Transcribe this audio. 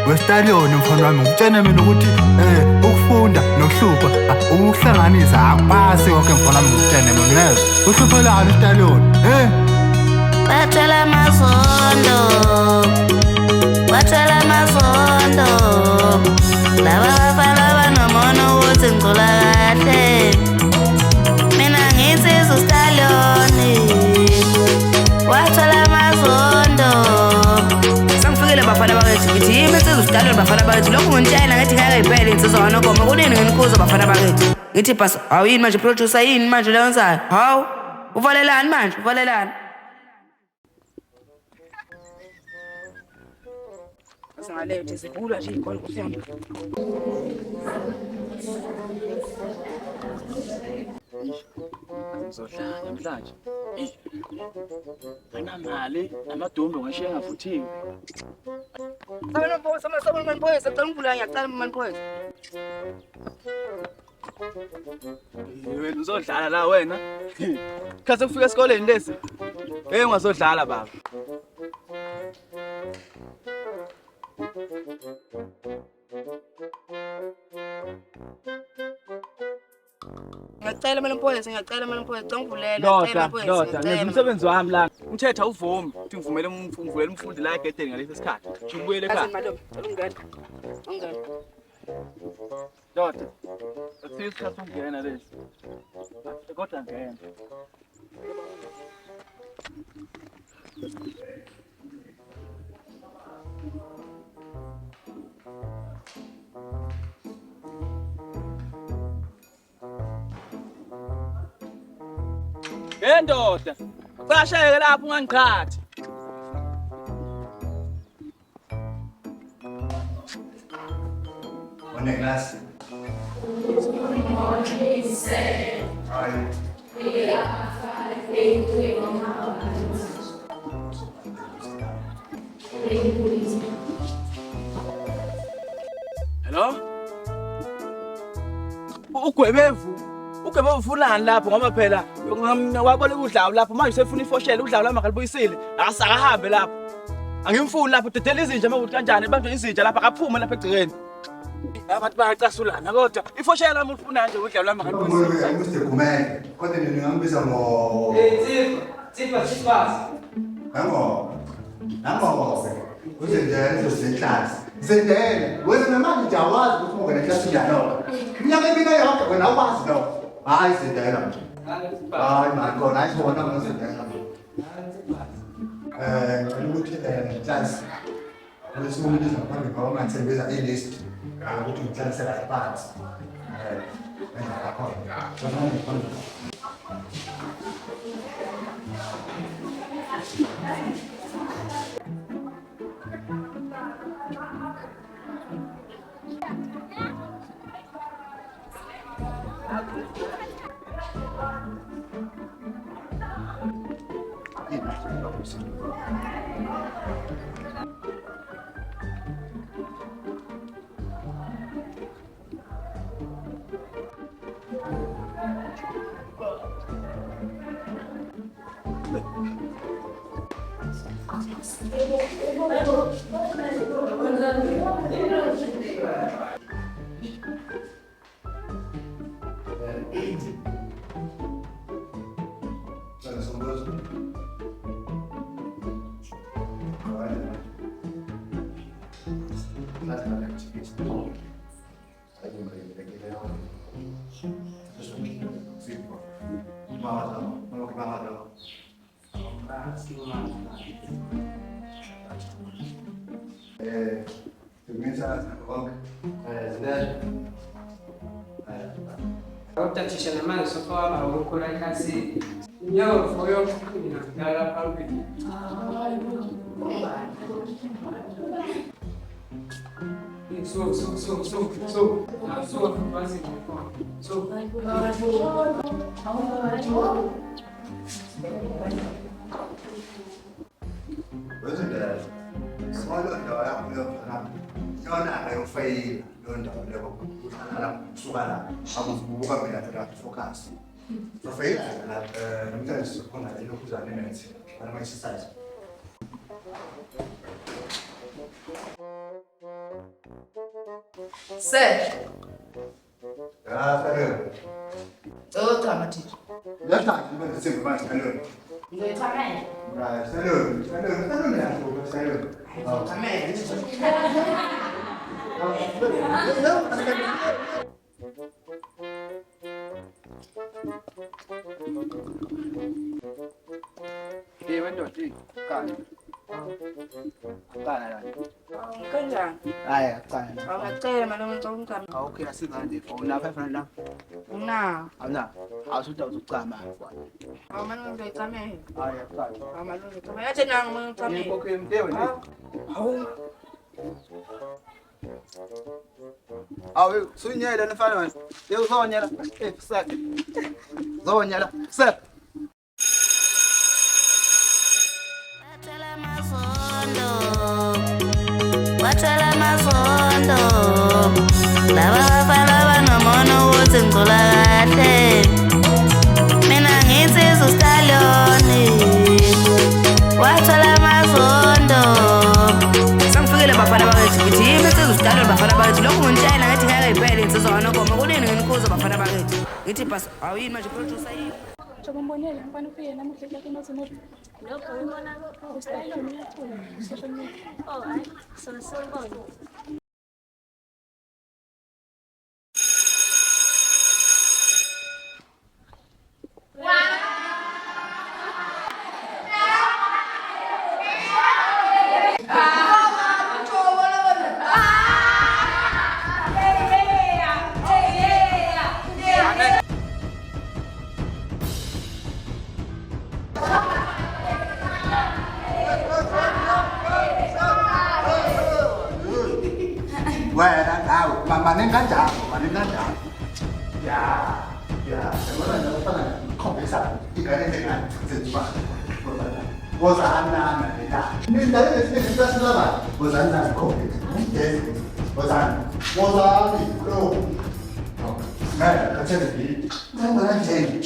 wesitalioni mfana wami ngitshene mina ukuthi ukufunda nokuhlupha ukuhlanganisa akupasi konke mfana wami ngitshene mina yezwa uhluphelana isitalioni Bathwala amasondo laba bafana banomono ukuthi ngicula kahle mina nginsizwa usitalioni wathwala amasondo sangifikile bafana bakithi ngithi yimi insizwa usitalioni bafana bakithi lokhu ngintshela ngathi ngeke iphele insizwa kaNogoma kunini nginikhuza bafana bakithi ngithi bhaso hawu yini manje producer yini manje leyo nzayo hawu uvalelani manje uvalelani Singalethe sikhula nje inkolo kusiyona. Ngizodlala namhlanje. Anamali amadombe ngishiya ngavuthiwe. Sana mposa masaba maniphoyisa ngicela ngivula ngiyacela maniphoyisa. Wena uzodlala la wena. Khathi ufika esikoleni lesi. Ungazodlala baba. Ngiyacela mina mpoyisa ngicela ngivulela ngicela mpoyisa. Ndoda, umsebenzi wami la. Umthetho awuvumi ukuthi ngivumele umfundi la egedeni ngalesi sikhathi. Ngibuyele ekhaya. Madam, ungani. Ndoda, asithi isikhathi ungena lesi. Kodwa ngena. Ndoda, qasheke lapho ungangiqhathi. One class. Hello? Ugwebevu fulani lapho ngoba phela wabona udlawo lapho manje usefuna ifoshela udlawo lami akalibuyisile akahambe lapho angimfuni lapho dedela izinja manje kanjani bantu izinja lapha akaphuma lapha egcikeni abantu bayacasulana kodwa ifoshela lami ufuna nje udlawo lami akalibuyisile Mr. Kumeke kodwa ningambiza ngo Tsipa Nango uzenjani zeklasi zendele wena manje jawazi ukuthi ungena eklasi njalo minyaka emine yonke wena awazi no hayi zendela hayi man khona ayibona ngozendela ukuthi class lesinye izakwazi ngoba ngathembeza ilist ukuthi uklasi la phansi Tachisha na mali sofa ama ukora kasi nyawo foyo kuna dala paupi so basi so wezendela small ndawo yakho yona yona ayofayila leyo ndawo leyo uhlala kusuka la akuvuka mina thatha focus fayila la nomntana sikhona lokuzana nethi ama exercise Se. Ya, salud. Chama tito. Ya está, no sé más, salud. Ndio tamam. Salud, salud ya, salud. Dia mana tu? Kan. Kan ada. Kanjani? Aya, kan. Awacela manje ngicela Kau kira sih kan dia. Kau nak apa nak? una. Ana. Aku sudah ukama. Awamana ngicame. Aya, kan. Awamana ngicame. Yathi nang ngicame. Ni kau kira dia ni. Aw, sunya dah nafal man. Dia zonya lah. Sak. Zonya lah. Sak. Wathala masondo laba bafana banomono ukuthi ngicula kahle mina nginsizwa ustaliyoni wathala masondo sangifikile bafana bakithi ngithi yimi insizwa ustaliyoni bafana bakithi lokhu ngintshela ngathi ngeke iphele insizwa kaNongoma kunini nginikhuza bafana bakithi ngithi bhaso awuyini manje producer yini Ngimbonile ngifana ufike namuhla ehlakeni nothi muthi lokho ngibona usayilo uyathula social media. Oh hayi sona. Manen ganja. Ya, sebenarnya kalau tangan kau bisa, ikan dengan sejumlah. Bosan Ini dari sini kita selama. Bosan kau. Bosan itu. Nah, kerja di mana jadi?